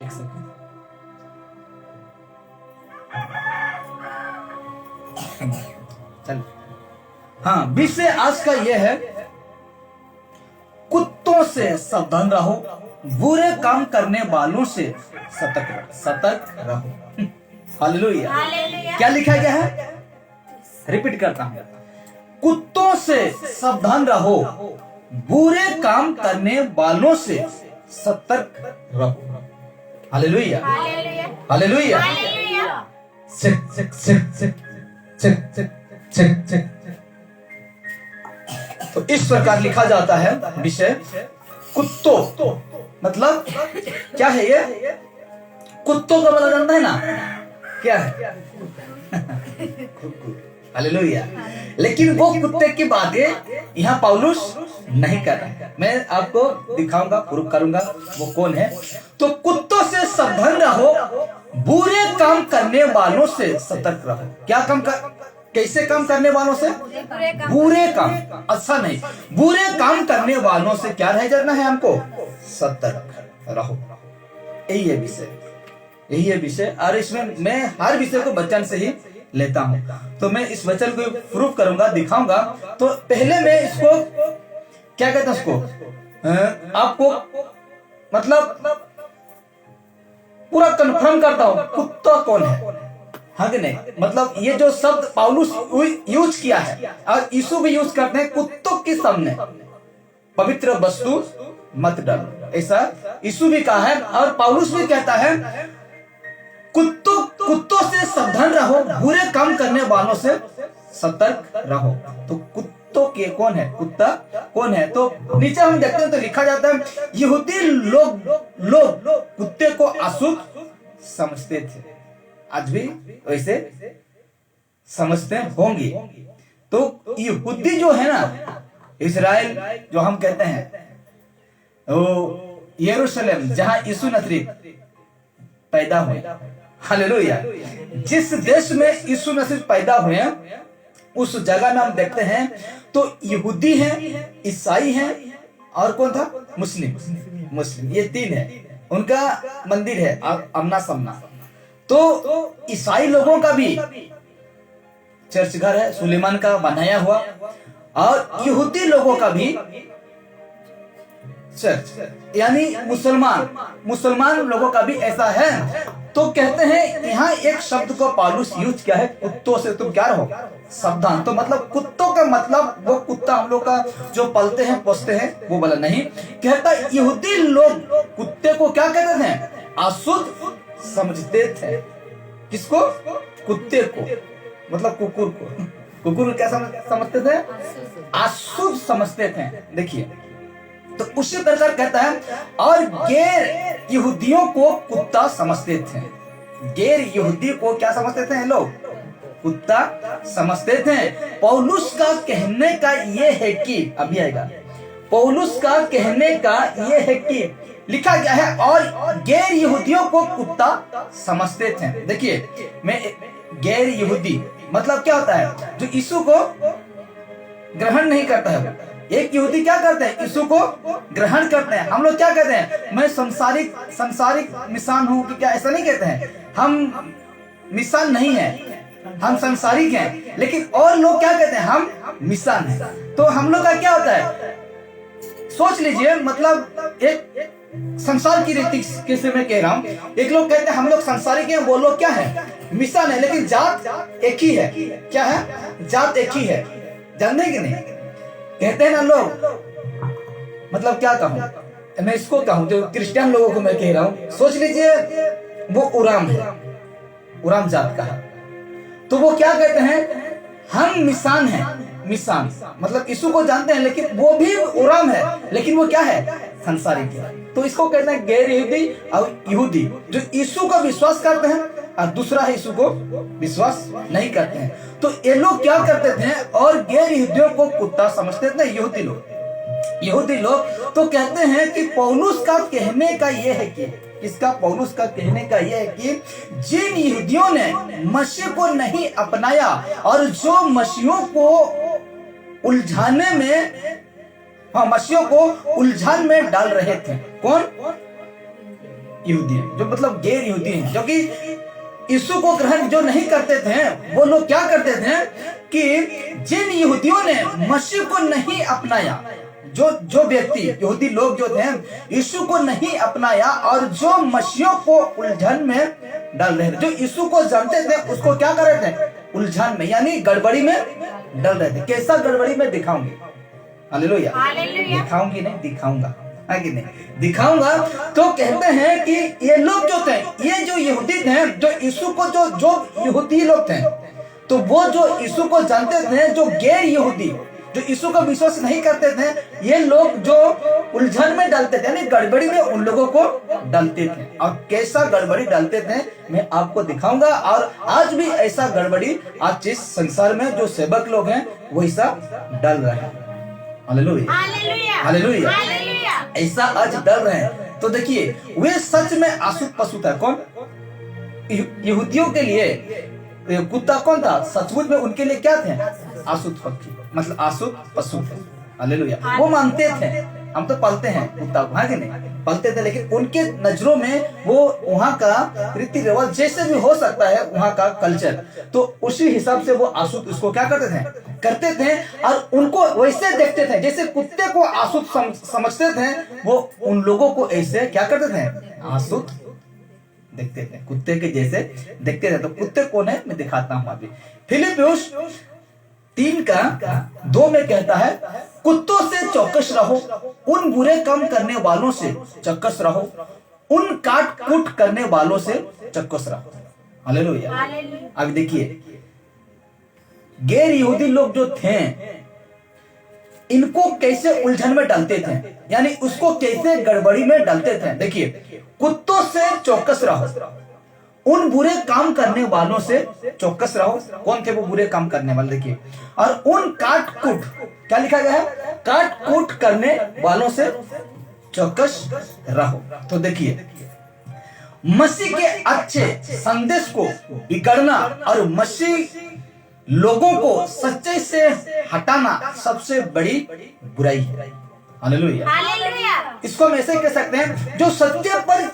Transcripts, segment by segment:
एक सेकंड। चल, हाँ, विषय आज का यह है, कुत्तों से सावधान रहो, बुरे काम करने वालों से सतर्क रहो। हालेलुया। क्या लिखा गया है? रिपीट करता हूं, कुत्तों से सावधान रहो, बुरे काम करने वालों से सतर्क रहो। Hallelujah, hallelujah. Check check check check check check check check. तो इस प्रकार लिखा जाता है विषय, कुत्तों मतलब क्या है? ये कुत्तों का मतलब जानता है ना क्या है? हालेलुया। लेकिन वो कुत्ते की बातें यहाँ पौलुस नहीं कर रहा है। मैं आपको दिखाऊंगा, प्रूफ करूंगा वो कौन है। तो कुत्तों से सावधान रहो, बुरे काम करने वालों से सतर्क रहो। क्या काम कर, कैसे काम करने वालों से? बुरे काम, अच्छा नहीं, बुरे काम करने वालों से क्या रह जाना है हमको? सतर्क रहो। यही है विषय, यही है विषय। और इसमें मैं हर विषय को वचन से ही लेता हूं, तो मैं इस वचन को प्रूफ करूंगा, दिखाऊंगा। तो पहले मैं इसको क्या कहता हूं, उसको आपको मतलब पूरा कंफर्म करता हूं कुत्ता कौन है, हाँ कि नहीं? मतलब ये जो शब्द पौलुस यूज किया है और यीशु भी यूज करते हैं, कुत्तों के सामने पवित्र वस्तु मत डालो, ऐसा यीशु भी कहा है और पौलुस भी कहता है, कुत्तों से सावधान रहो, बुरे काम करने वालों से सतर्क रहो। तो कुत्तों के कौन है? कुत्ता कौन है? तो नीचे हम देखते हैं तो लिखा जाता है, यहूदी लोग कुत्ते को अशुद्ध समझते थे, आज भी वैसे समझते होंगे। तो यहूदी जो है ना, इजराइल जो हम कहते हैं, वो यरूशलेम जहां यीशु नसरी पैदा हुए, हालेलुया, जिस देश में यीशु मसीह पैदा हुए उस जगह में हम देखते हैं तो यहूदी हैं, ईसाई हैं और कौन था? मुस्लिम। ये तीन है, उनका मंदिर है आमना सामना। तो ईसाई लोगों का भी चर्च घर है, सुलेमान का बनाया हुआ, और यहूदी लोगों का भी चर्च, यानी मुसलमान लोगों का भी ऐसा है। तो कहते हैं यहाँ एक शब्द को पौलुस यूज किया है, कुत्तों से तुम क्या रहो? सावधान। तो मतलब कुत्तों का मतलब वो कुत्ता हम लोग का जो पलते हैं पोसते हैं वो वाला नहीं। कहता यहूदी लोग कुत्ते को क्या कहते थे? अशुद्ध समझते थे। किसको? कुत्ते को, मतलब कुकुर को। कुकुर क्या समझते थे? अशुद्ध समझते थे। देखिए, तो उसी प्रकार कहता है, और गैर यहूदियों को कुत्ता समझते थे। गैर यहूदी को क्या समझते थे लोग? कुत्ता समझते थे। पौलुस का कहने का ये है कि, अभी आएगा, पौलुस का कहने का ये है कि लिखा गया है, और गैर यहूदियों को कुत्ता समझते थे। देखिए, मैं गैर यहूदी मतलब क्या होता है? जो यीशु को ग्रहण नहीं करता है। एक यहूदी क्या करते हैं? यीशु को ग्रहण करते हैं। हम लोग क्या कहते हैं? मैं संसारिक मिसान हूं कि क्या? ऐसा नहीं कहते हैं। हम मिसान नहीं है, हम संसारिक हैं। लेकिन और लोग क्या कहते हैं? हम मिसान हैं। तो हम लोग का क्या होता है? सोच लीजिए, मतलब एक संसार की रीति कैसे मैं कह रहा हूं, एक लोग कहते हैं हम लोग संसारिक हैं, वो लोग क्या है? मिसान है। लेकिन जात एक ही है। क्या है? जात एक ही है। जानते हैं कि नहीं? कहते हैं ना लोग, मतलब क्या कहूं मैं इसको, कहूं जो क्रिश्चियन लोगों को मैं कह रहा हूं, सोच लीजिए वो उराम है, उराम जात का है। तो वो क्या कहते हैं? हम मिसान हैं। मिसान मतलब यीशु को जानते हैं, लेकिन वो भी उराम है, लेकिन वो क्या है? संसारिक है। तो इसको कहते हैं गैर यहूदी और यहूदी, जो यीशु का विश्वास करते हैं और दूसरा है यीशु को विश्वास नहीं करते हैं। तो ये लोग क्या करते थे? और गैर यहूदियों को कुत्ता समझते थे यहूदी लोग। तो कहते हैं कि पौलुस का कहने का यह है कि, इसका पौलुस का कहने का यह है कि जिन यहूदियों ने मसीह को नहीं अपनाया और जो मसीहों को उलझाने में, हाँ, मसीहों को उलझन में डाल रहे थे। कौन? यहूदी हैं, जो मतलब गैर यहूदी हैं, जो कि यीशु को ग्रहण जो नहीं करते थे, वो लोग क्या करते थे कि जिन यहूदियों ने मसीह को नहीं अपनाया, जो व्यक्ति यहूदी लोग जो थे यीशु को नहीं अपनाया और जो मसीहों को उलझन में डाल रहे थे, जो यीशु को जानते थे उसको क्या कर रहे थे, उलझन में यानी गड़बड़ी में डाल रहे थे। कैसा गड़बड़ी में दिखाऊंगी, हालेलुया, दिखाऊंगी नहीं दिखाऊंगा, है कि नहीं, दिखाऊंगा। तो कहते हैं कि ये लोग जो थे, ये जो यहूदी थे, जो यीशु को जो यहूदी लोग थे, तो वो जो यीशु को जानते थे, जो गैर यहूदी जो यीशु का विश्वास नहीं करते थे, ये लोग जो उलझन में डालते थे यानी गड़बड़ी में उन लोगों को डालते थे। और कैसा गड़बड़ी डालते थे मैं आपको दिखाऊंगा। और आज भी ऐसा गड़बड़ी आज इस संसार में जो सेवक लोग हैं वैसा डाल रहे हैं। हालेलुया, हालेलुया, ऐसा आज डाल रहे हैं। तो देखिए, वे सच में आसुत पशु था। कौन? यहूदियों के लिए कुत्ता कौन था? सचमुच में उनके लिए क्या थे? आसुत पक्षी, मतलब आसुत पशु थे। हालेलुया, वो मानते थे, हम तो पालते हैं कुत्ता को, है कि नहीं, पालते थे, लेकिन उनके नजरों में वो वहाँ का रीति रिवाज जैसे भी हो सकता है, वहाँ का कल्चर, तो उसी हिसाब से वो आसुत उसको क्या करते थे और उनको वैसे देखते थे जैसे कुत्ते को आसुत समझते थे, वो उन लोगों को ऐसे क्या करते थे? आसुत देखते थे, कुत्ते के जैसे देखते थे। तो कुत्ते कौन है मैं दिखाता हूँ अभी। फिलिपियोस 3:2 में कहता है, कुत्तों से चौकस रहो, उन बुरे काम करने वालों से चौकस रहो, उन काट कूट करने वालों से चौकस रहो। हालेलुया। अब देखिए, गैर यहूदी लोग जो थे, इनको कैसे उलझन में डालते थे, यानी उसको कैसे गड़बड़ी में डालते थे। देखिए, कुत्तों से चौकस रहो, उन बुरे काम करने वालों से चौकस रहो। कौन थे वो बुरे काम करने वाले? देखिए, और उन काट कूट, क्या लिखा गया है? काट कूट करने वालों से चौकस रहो। तो देखिए, मसीह के अच्छे संदेश को बिगड़ना और मसीह लोगों को सच्चाई से हटाना सबसे बड़ी बुराई है। हालेलुया, इसको हम ऐसे कह सकते हैं, जो सत्य पर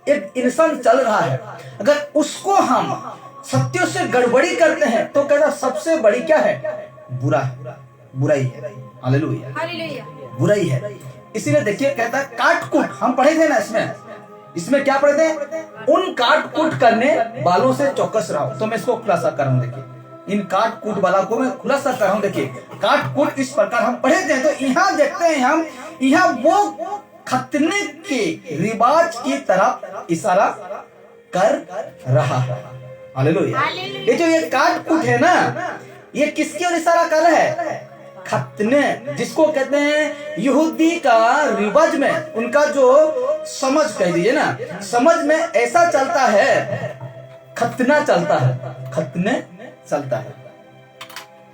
एक इंसान चल रहा है, अगर उसको हम सत्य से गड़बड़ी करते हैं तो कहता सबसे बड़ी क्या है? बुराई है। हालेलुया, बुराई है। इसीलिए देखिए, कहता है काट कूट, हम पढ़े थे ना, इसमें क्या पढ़े थे? उन काट कूट करने वालों से चौकस रहो। तो मैं इसको खुलासा कर रहा हूं। देखिए, इन काट कूट वाला को मैं खुलासा कर रहा हूं। देखिए, काट कूट इस प्रकार हम पढ़े थे। तो यहाँ देखते हैं हम, यहाँ वो खतने के रिवाज की तरफ इशारा कर रहा है। हालेलुया। ये जो ये काट कूट है ना, ये किसकी ओर इशारा कर रहा है? खतने, जिसको कहते हैं यहूदी का रिवाज में, उनका जो समझ कह दीजिए ना, समझ में ऐसा चलता है, खतना चलता है, खतने चलता है।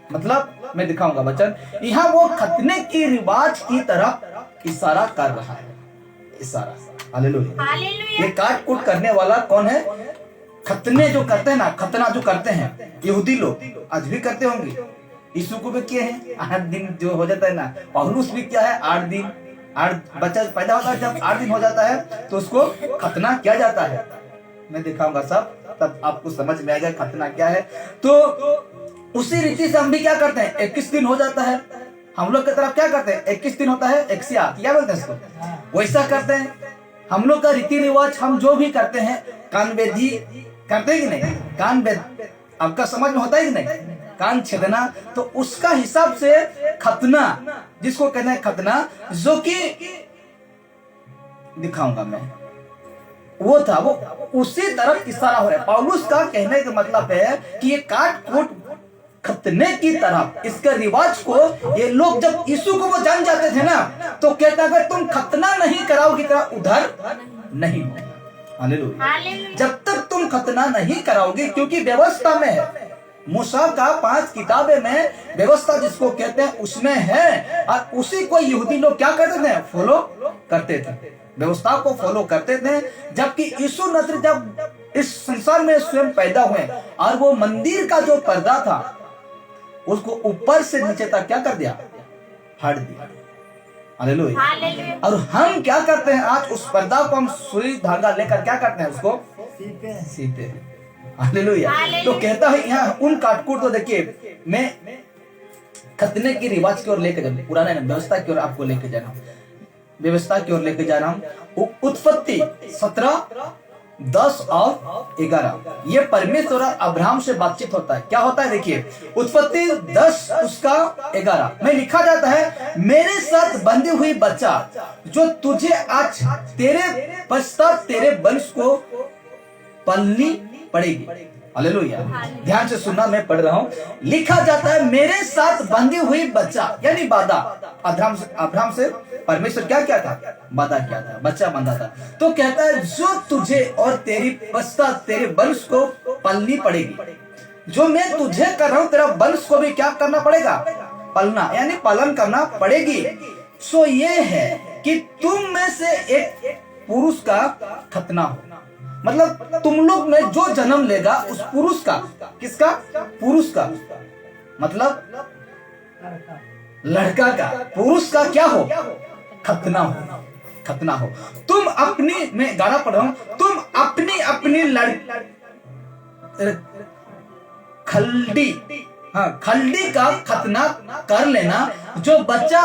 मतलब मैं दिखाऊंगा वचन, यहाँ वो खतने की रिवाज की तरफ इशारा कर रहा है, इशारा। हालेलुया। ये काट कूट करने वाला कौन है? खतने जो करते हैं ना, खतना जो करते हैं यहूदी लोग, आज भी करते होंगे, यीशु को भी किए हैं। 8 दिन जो हो जाता है ना, पौलुस भी क्या है, 8 दिन, 8 बच्चा पैदा होता है, जब 8 दिन हो जाता है तो उसको खतना किया जाता है। मैं दिखाऊंगा सब, तब आपको समझ में आएगा खतना क्या है। तो उसी रीति से हम भी क्या करते हैं, 21 दिन हो जाता है, हम लोग की तरफ क्या करते हैं, 21 दिन होता है, 108 क्या बोलते हैं इसको, वैसा करते हैं। हम लोग का रीति रिवाज, हम जो भी करते हैं, कान बेदी करते हैं कि नहीं? कान बेद आपका समझ में होता है कि नहीं? कान छेदना, तो उसका हिसाब से खतना, जिसको कहते हैं खतना, जो कि दिखाऊंगा मैं, वो था, वो उसी तरफ इशारा हो रहा है। पौलुस का कहने का मतलब है कि ये काट कूट खतने की तरफ, इसके रिवाज को ये लोग जब यीशु को वो जान जाते थे ना, तो कहता अगर तुम खतना नहीं कराओगे तो उधर नहीं हो। हालेलुया। जब तक तुम खतना नहीं कराओगे, क्योंकि व्यवस्था में है, मूसा का 5 किताबें में व्यवस्था जिसको कहते हैं उसमें है, और उसी को यहूदी लोग क्या करते थे, फॉलो करते थे, व्यवस्था को फॉलो करते थे। जबकि यीशु नजर जब इस संसार में स्वयं पैदा हुए, और वो मंदिर का जो पर्दा था उसको ऊपर से नीचे तक क्या कर दिया, फाड़ दिया। हालेलुया। और हम क्या करते हैं, आज उस पर्दा को हम सुई धागा लेकर क्या करते हैं, उसको सीते हैं। हालेलुया। तो कहता है यहाँ उन काटकूट, तो देखिए मैं खतने की रिवाज की ओर लेके जा, पुराने व्यवस्था की ओर आपको लेके जा रहा हूँ, व्यवस्था की ओर लेके जा रहा हूँ। उत्पत्ति 17:10 और 11 ये परमेश्वर और अब्राहम से बातचीत होता है। क्या होता है देखिए, उत्पत्ति 10 उसका 11 में लिखा जाता है, मेरे साथ बंधी हुई बच्चा जो तुझे आज तेरे पश्चात तेरे वंश को पलनी पड़ेगी। हालेलुया। ध्यान से सुनना, मैं पढ़ रहा हूँ। लिखा जाता है मेरे साथ बंधी हुई बच्चा, यानी वादा। अब्राहम से परमेश्वर क्या क्या था, वादा किया था, बच्चा बंधा था। तो कहता है जो तुझे और तेरी पश्चात तेरे वंश को पलनी पड़ेगी। जो मैं तुझे कर रहा हूँ तेरा वंश को भी क्या करना पड़ेगा, पलना, यानी पालन करना पड़ेगी। सो ये है कि तुम में से एक पुरुष का खतना हो, मतलब तुम लोग में जो जन्म लेगा उस पुरुष का, किसका, पुरुष का, मतलब लड़का का, पुरुष का क्या हो, खतना हो, खतना हो। तुम अपनी, मैं गाना पढ़ रहा हूं, तुम अपनी अपनी खल्डी, हाँ खल्डी का खतना कर लेना। जो बच्चा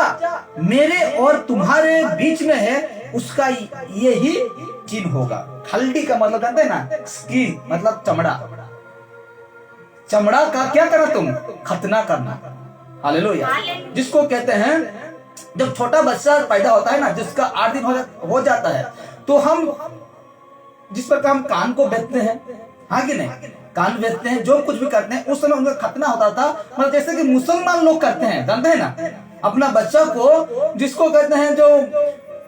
मेरे और तुम्हारे बीच में है उसका यही चिन्ह होगा। खल्डी का मतलब जानते हैं ना, स्किन मतलब चमड़ा, चमड़ा का क्या करना, तुम खतना करना। हालेलुया। जिसको कहते हैं जब छोटा बच्चा पैदा होता है ना, जिसका 8 दिन हो जाता है, तो हम जिस प्रकार हम कान को बेचते हैं, हाँ कि नहीं, कान बेचते हैं, जो कुछ भी करते हैं, उस समय उनका खतना होता था। मतलब जैसे कि मुसलमान लोग करते हैं, जानते हैं ना, अपना बच्चा को, जिसको कहते हैं जो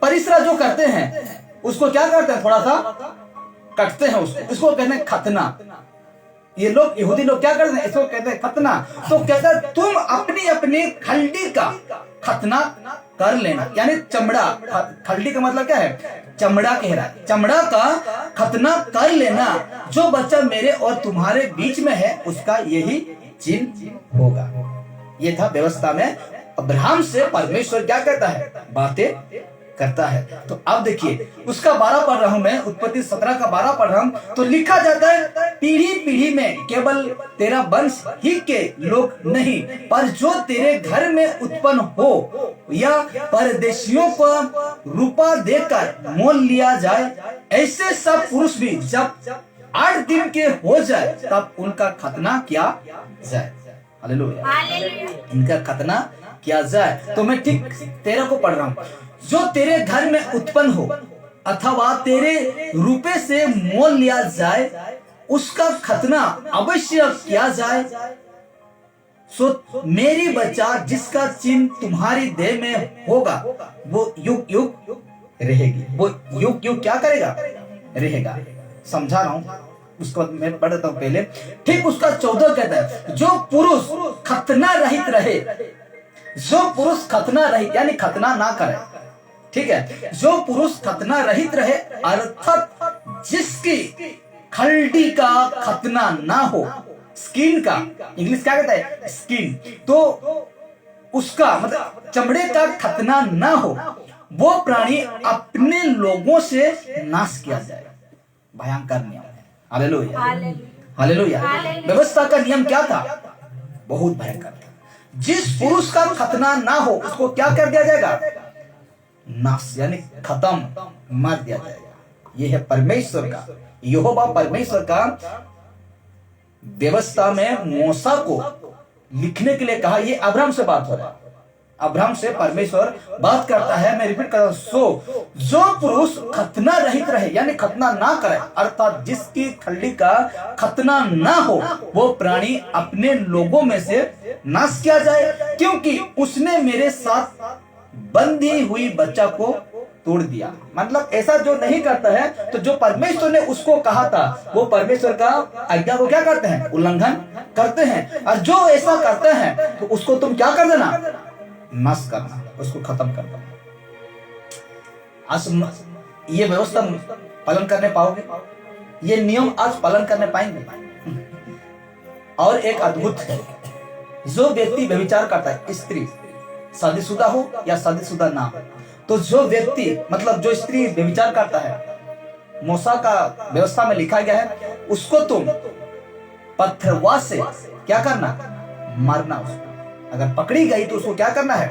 परिसरा जो करते हैं, उसको क्या करते हैं, थोड़ा सा कटते हैं उसको, इसको कहते हैं खतना। ये लोग यहूदी लोग क्या करते हैं, इसको कहते हैं खतना। तो कहता है तुम अपनी अपनी खल्डी का खतना कर लेना, यानी चमड़ा, खल्डी का मतलब क्या है, चमड़ा कह रहा है, चमड़ा का खतना कर लेना। जो बच्चा मेरे और तुम्हारे बीच में है उसका यही चिन्ह होगा। ये था व्यवस्था में अब्राहम से परमेश्वर क्या कहता है, बातें करता है। तो अब देखिए उसका 12 पढ़ रहा हूं मैं, उत्पत्ति 17 का 12 पढ़ रहा हूं। तो लिखा जाता है पीढ़ी पीढ़ी में केवल तेरा वंश ही के लोग नहीं, पर जो तेरे घर में उत्पन्न हो या परदेशियों को रुपा देकर मोल लिया जाए, ऐसे सब पुरुष भी जब 8 दिन के हो जाए तब उनका खतना किया जाए। हालेलुया। इनका खतना किया जाए। तो मैं ठीक 13 को पढ़ रहा हूं, जो तेरे घर में उत्पन्न हो अथवा तेरे रुपए से मोल लिया जाए उसका खतना अवश्य किया जाए। सो मेरी बच्चा जिसका चिन्ह तुम्हारी देह में होगा वो युग युग रहेगी। वो युग युग क्या करेगा, रहेगा। समझा रहा हूं, उसको मैं पढ़ देता हूं पहले। ठीक उसका 14 कहता है, जो पुरुष खतना रहित रहे, जो पुरुष खतना रहित यानी खतना ना करे, ठीक है, जो पुरुष खतना रहित रहे अर्थात जिसकी खल्डी का खतना ना हो, स्किन का इंग्लिश क्या कहता है, स्किन, तो उसका मतलब चमड़े का खतना ना हो, वो प्राणी अपने लोगों से नाश किया जाए। भयंकर नियम है। Hallelujah, hallelujah. व्यवस्था का नियम क्या था, बहुत भयंकर था। जिस पुरुष का खतना ना हो उसको क्या कर दिया जाएगा, नाश, यानी खत्म, मार दिया जाएगा। यह है परमेश्वर का, यहोवा परमेश्वर का व्यवस्था में मूसा को लिखने के लिए कहा। ये अब्राहम से बात हो रहा है, अब्राहम से परमेश्वर बात करता है। मैं रिपीट कर रहा हूं, सो जो पुरुष खतना रहित रहे यानी खतना ना करे अर्थात जिसकी खल्डी का खतना ना हो, वो प्राणी अपने लोगों में से नाश किया जाए, क्योंकि उसने मेरे साथ बंधी हुई बच्चा को तोड़ दिया। मतलब ऐसा जो नहीं करता है, तो जो परमेश्वर ने उसको कहा था वो परमेश्वर का आज्ञा को क्या करते हैं, उल्लंघन करते हैं। और जो ऐसा करता है तो उसको तुम क्या कर देना, नाश करना, उसको खत्म करना। आज ये व्यवस्था पालन करने पाओगे, ये नियम आज पालन करने पाएंगे। और एक अद्भुत है, जो व्यक्ति व्यभिचार करता है, स्त्री शादीशुदा हो या शादीशुदा ना हो, तो जो व्यक्ति मतलब जो स्त्री व्यभिचार करता है, मूसा का व्यवस्था में लिखा गया है उसको तुम पत्थरवा से क्या करना, मारना। उसको अगर पकड़ी गई तो उसको क्या करना है,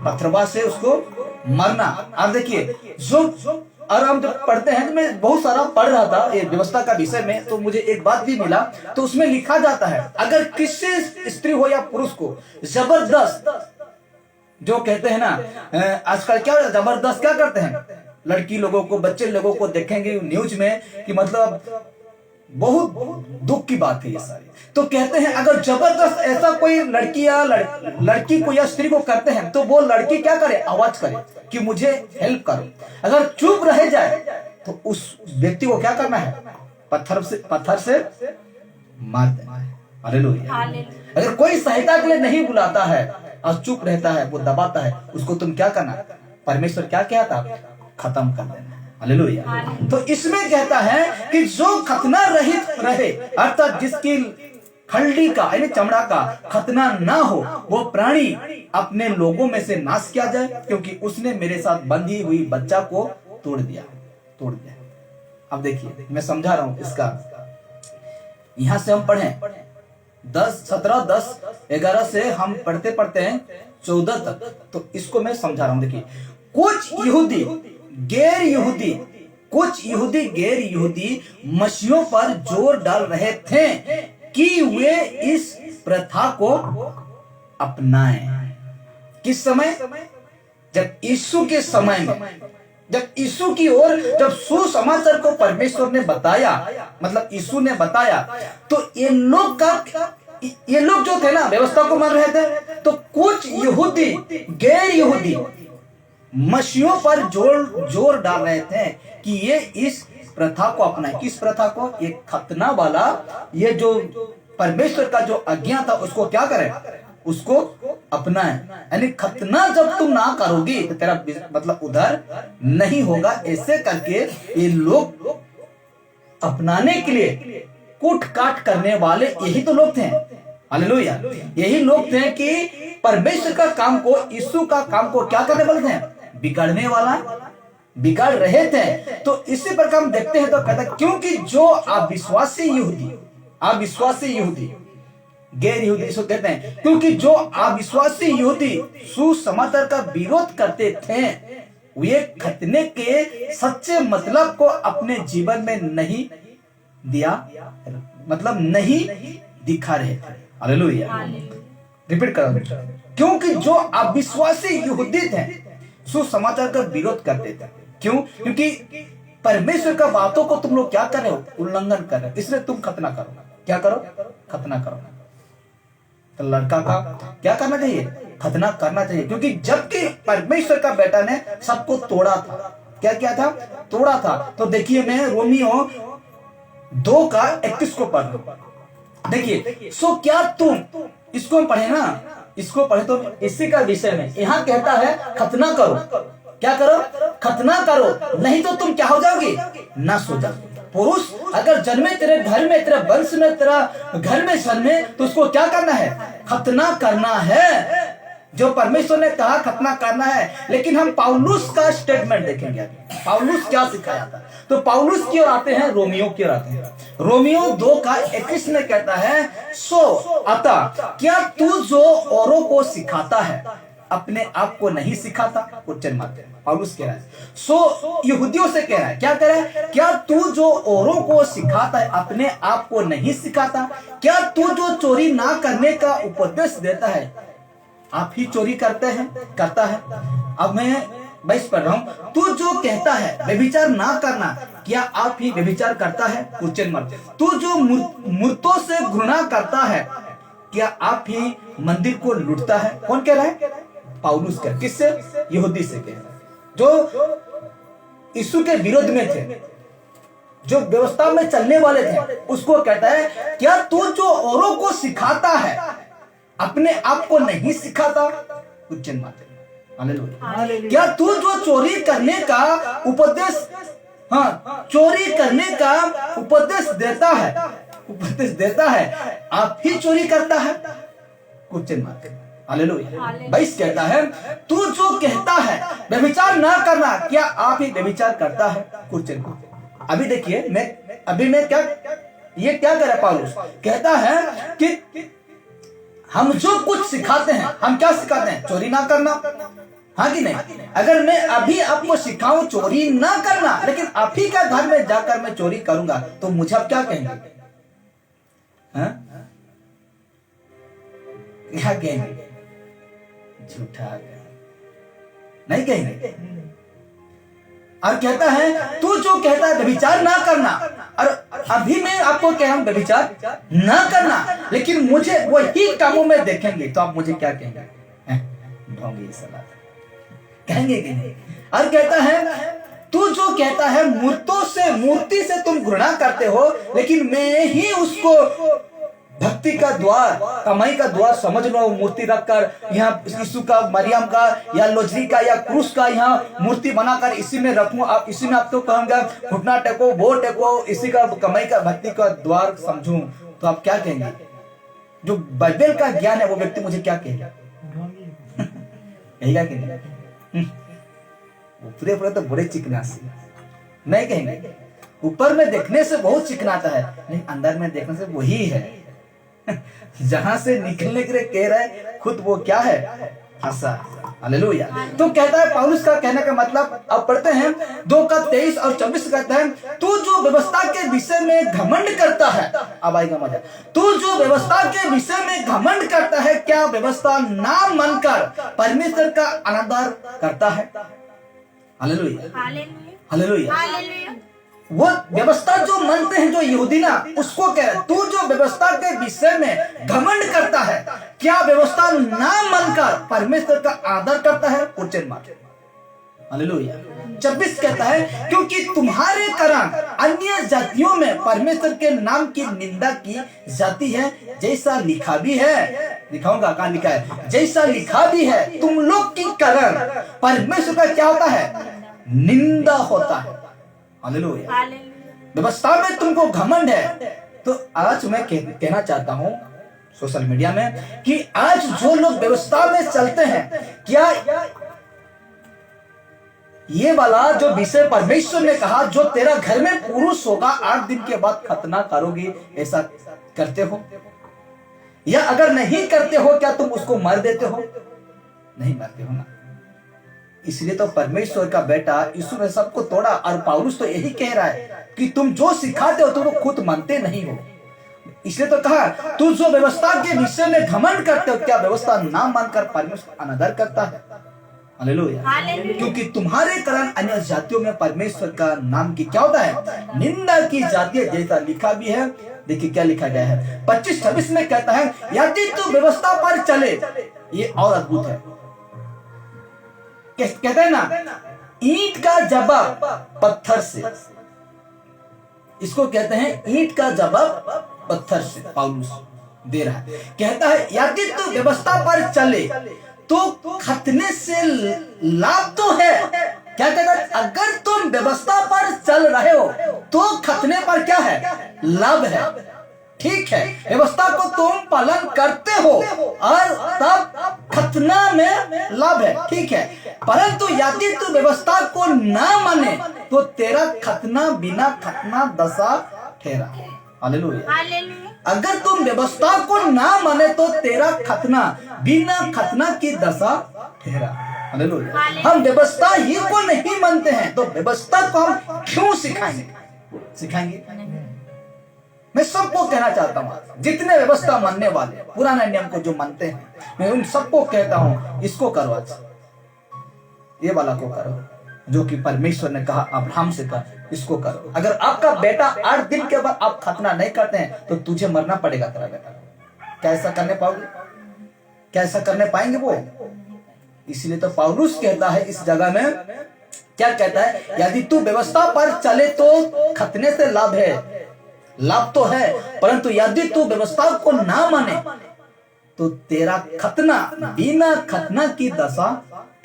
पत्थरवा से उसको मरना। अब देखिए जो, और हम जब पढ़ते हैं तो मैं बहुत सारा पढ़ रहा था ये व्यवस्था का विषय में, तो मुझे एक बात भी मिला, तो उसमें लिखा जाता है अगर किसी स्त्री हो या पुरुष को जबरदस्त, जो कहते हैं ना आजकल क्या जबरदस्त क्या करते हैं, लड़की लोगों को, बच्चे लोगों को देखेंगे न्यूज में कि मतलब बहुत दुख की बात है ये सारी। तो कहते हैं अगर जबरदस्त ऐसा कोई लड़की या लड़की को या स्त्री को करते हैं तो वो लड़की क्या करे, आवाज करे कि मुझे हेल्प करो। अगर चुप रह जाए तो उस व्यक्ति को क्या करना है, पत्थर से मार देना है। हालेलुया। अगर कोई सहायता के लिए नहीं बुलाता है और चुप रहता है, वो दबाता है, उसको तुम क्या करना, परमेश्वर क्या कहता, खत्म कर देना। हालेलुया। तो इसमें कहता है कि जो खतना रहित रहे, अर्थात जिसकी खलड़ी का यानी चमड़ा का खतना ना हो, वो प्राणी अपने लोगों में से नाश किया जाए, क्योंकि उसने मेरे साथ बंधी हुई बच्चा को तोड़ दिया। अब देखिए मैं समझा रहा हूं इसका, यहां से हम पढ़ें 11 से हम पढ़ते हैं 14 तक, तो इसको मैं समझा रहा हूं। देखिए कुछ यहूदी गैर यहूदी मसीहों पर जोर डाल रहे थे कि वे इस प्रथा को अपनाएं। किस समय, जब यीशु के समय में, जब यीशु की ओर जब सुसमाचार को परमेश्वर ने बताया, मतलब यीशु ने बताया, तो ये लोग जो थे ना व्यवस्था को मान रहे थे, तो कुछ यहूदी गैर यहूदी मसीहों पर जोर डाल रहे थे कि ये इस प्रथा को अपनाए। किस प्रथा को, ये खतना वाला, ये जो परमेश्वर का जो आज्ञा था उसको क्या करें, उसको अपनाए। यानी खतना जब तुम ना करोगी तो तेरा मतलब उधर नहीं होगा। ऐसे करके ये लोग अपनाने के लिए कूट काट करने वाले यही तो लोग थे। हालेलुया। यही लोग थे कि परमेश्वर का काम को, यीशु का काम को क्या करने वाले थे, बिगाड़ने वाला, बिगाड़ रहे थे। तो इसी प्रकार हम देखते हैं तो कहता है क्योंकि जो अविश्वासी यहूदी गैर यहूदी इसको कहते हैं, क्योंकि जो अविश्वासी यहूदी सुसमाचार का विरोध करते थे, वे खतने के सच्चे मतलब को अपने जीवन में नहीं दिया, मतलब नहीं दिखा रहे थे। हालेलुया। रिपीट करो, क्योंकि जो अविश्वासी यहूदी थे सुसमाचार का विरोध करते थे। क्यों? क्योंकि परमेश्वर का बातों को तुम लोग क्या कर रहे हो, उल्लंघन कर रहे हो, इसलिए तुम खतना करो। क्या करो, खतना करो। तो लड़का का क्या करना चाहिए, खतना करना चाहिए, क्योंकि जबकि परमेश्वर का बेटा ने सबको तोड़ा था। क्या किया था, तोड़ा था। तो देखिए मैं रोमियो 2:31 को पढ़ रहा हूं। देखिए, सो क्या तुम, इसको हम पढ़े ना, इसको पढ़े तो इसी का विषय में यहाँ कहता है खतना करो। क्या करो, खतना करो, नहीं तो तुम क्या हो जाओगे, नाश हो जाओगे। पुरुष अगर जन्मे तेरे घर में, तेरे वंश में, तेरा घर में जन्मे, तो उसको क्या करना है, खतना करना है। जो परमेश्वर ने कहा खतना करना है। लेकिन हम पौलुस का स्टेटमेंट देखेंगे, पौलुस क्या सिखाया था। तो पौलुस की ओर आते हैं, रोमियो की ओर आते हैं। रोमियो 2:21 में कहता है, सो अतः क्या तू जो औरों को सिखाता है अपने आप को नहीं सिखाता। क्वेश्चन मार्क पौलुस कह रहा है, सो यहूदियों से कह रहा है, क्या कह रहा है, क्या तू जो औरों को सिखाता है अपने आप को नहीं सिखाता। क्या तू जो चोरी ना करने का उपदेश देता है, आप ही चोरी करता है। अब मैं 22 पढ़ रहा हूं, तू जो कहता है व्यभिचार ना करना, क्या आप ही व्यभिचार करता है। Question mark. तू जो मूर्तों से घृणा करता है, क्या आप ही मंदिर को लूटता है। कौन कह रहा है, पौलुस कह। किससे, यहूदी से कह रहा है, जो यीशु के विरोध में थे, जो व्यवस्था में चलने वाले थे। उसको कहता है, क्या तू जो औरों को सिखाता है अपने आप को नहीं सिखाता। Question mark. हालेलुया। क्या तू जो चोरी करने का उपदेश, चोरी करने का उपदेश देता है, आप ही चोरी करता है। Question mark. हालेलुया। 22 कहता है, तू जो कहता है व्यभिचार ना करना, क्या आप ही व्यभिचार करता है? क्वेश्चन को अभी देखिए, मैं क्या ये क्या कर रहा है पौलुस? कहता है कि हम जो कुछ सिखाते हैं, हम क्या सिखाते हैं? चोरी ना करना, हाँ कि नहीं? अगर मैं अभी आपको सिखाऊं चोरी ना करना, लेकिन आप ही का घर में जाकर मैं चोरी करूंगा, तो मुझे आप क्या कहेंगे? हाँ? क्या कहेंगे? झूठा नहीं कहेंगे। और कहता है, तू जो कहता है व्यभिचार ना करना, और अभी मैं आपको कह रहा हूं व्यभिचार ना करना, लेकिन मुझे वही कामों में देखेंगे, तो आप मुझे क्या कहेंगे? ढोंगी सलाह कहेंगे कि नहीं? और कहता है, तू जो कहता है मूर्ति से तुम घृणा करते हो, लेकिन मैं ही उसको भक्ति का द्वार, कमाई का द्वार समझ लो। मूर्ति रखकर यहाँ यीशु का, मरियम का, या लोजरी का, या क्रूस का यहाँ मूर्ति बनाकर इसी में रखूं, आप इसी में आप तो कहूंगा घुटना टेको, वो टेको, इसी का कमाई का, भक्ति का द्वार समझूं, तो आप क्या कहेंगे? जो बाइबल का ज्ञान है वो व्यक्ति मुझे क्या कहेगा? कहेगा कि नहीं? पूरे तो बड़े चिकनासी नहीं कहेंगे। ऊपर में देखने से बहुत चिकनाता है, लेकिन अंदर में देखने से वही है। जहां से निकलने के लिए कह रहा है, खुद वो क्या है? हंसा। हालेलुया। तो कहता है पौलुस का कहने का मतलब, अब पढ़ते हैं 2:23 और 24 कहता है, तू जो व्यवस्था के विषय में घमंड करता है, अब आएगा मजा, तू जो व्यवस्था के विषय में घमंड करता है, क्या व्यवस्था ना मानकर परमेश्वर का अनादर करता है? Hallelujah, hallelujah. वो व्यवस्था जो मानते हैं जो यहूदी ना, उसको कह रहे, तू जो व्यवस्था के विषय में घमंड करता है, क्या व्यवस्था ना मानकर परमेश्वर का आदर करता है? Question mark. हालेलुया। 26 कहता है, क्योंकि तुम्हारे कारण अन्य जातियों में परमेश्वर के नाम की निंदा की जाती है, जैसा लिखा भी है। लिखाऊंगा, कहां लिखा है? जैसा लिखा भी है, तुम लोग की कारण परमेश्वर का क्या होता है? निंदा होता है। हालेलुया। व्यवस्था में तुमको घमंड है। तो आज मैं कहना चाहता हूं सोशल मीडिया में कि आज जो लोग व्यवस्था में चलते हैं, क्या ये वाला जो विषय परमेश्वर ने कहा, जो तेरा घर में पुरुष होगा 8 दिन के बाद खतना करोगे, ऐसा करते हो? या अगर नहीं करते हो, क्या तुम उसको मार देते हो? नहीं मारते हो ना। इसलिए तो परमेश्वर का बेटा यीशु ने सबको तोड़ा, और पौलुस तो यही कह रहा है कि तुम जो सिखाते हो तुम खुद मानते नहीं हो। इसलिए तो कहा, तू जो व्यवस्था के विषय में घमंड करते हो, क्या व्यवस्था ना मानकर परमेश्वर अनादर करता है? हालेलुया। क्योंकि तुम्हारे कारण अन्य जातियों में परमेश्वर का नाम की क्या होता है? निंदा की जाती है, जैसा लिखा भी है। देखिए क्या लिखा गया है 25-26 में कहता है, यदि तू व्यवस्था पर चले, ये और अद्भुत है। कहते हैं ना, ईंट का जवाब पत्थर से, इसको कहते हैं ईंट का जवाब पत्थर से। पौलुस दे रहा है, कहता है यदि तू व्यवस्था पर चले तो खतने से लाभ तो है। क्या कहता है? अगर तुम व्यवस्था पर चल रहे हो तो खतने पर क्या है? लाभ है। ठीक है, व्यवस्था को तुम पालन करते हो और तब खतना में लाभ है, ठीक है। परंतु यदि तू व्यवस्था को ना माने तो तेरा खतना बिना खतना दशा ठहरा। हालेलुया। अगर तुम व्यवस्था को ना माने तो तेरा खतना बिना खतना की दशा ठहरा। हालेलुया। हम व्यवस्था ही को नहीं मानते हैं, तो व्यवस्था को हम क्यों सिखाएंगे? मैं सबको कहना चाहता हूँ, जितने व्यवस्था मानने वाले, पुराने नियम को जो मानते हैं, मैं उन सबको कहता हूँ, इसको करो, आज ये वाला को करो, जो कि परमेश्वर ने कहा अब्राहम से कर, इसको करो। अगर आपका बेटा 8 दिन के बाद आप खतना नहीं करते हैं तो तुझे मरना पड़ेगा तेरा बेटा। क्या ऐसा करने पाओगे? क्या ऐसा करने पाएंगे वो? इसलिए तो पौलुस कहता है इस जगह में, क्या कहता है? यदि तू व्यवस्था पर चले तो खतने से लाभ है, लाभ तो है, परंतु यदि तू व्यवस्था को ना माने तो तेरा खतना बिना खतना की दशा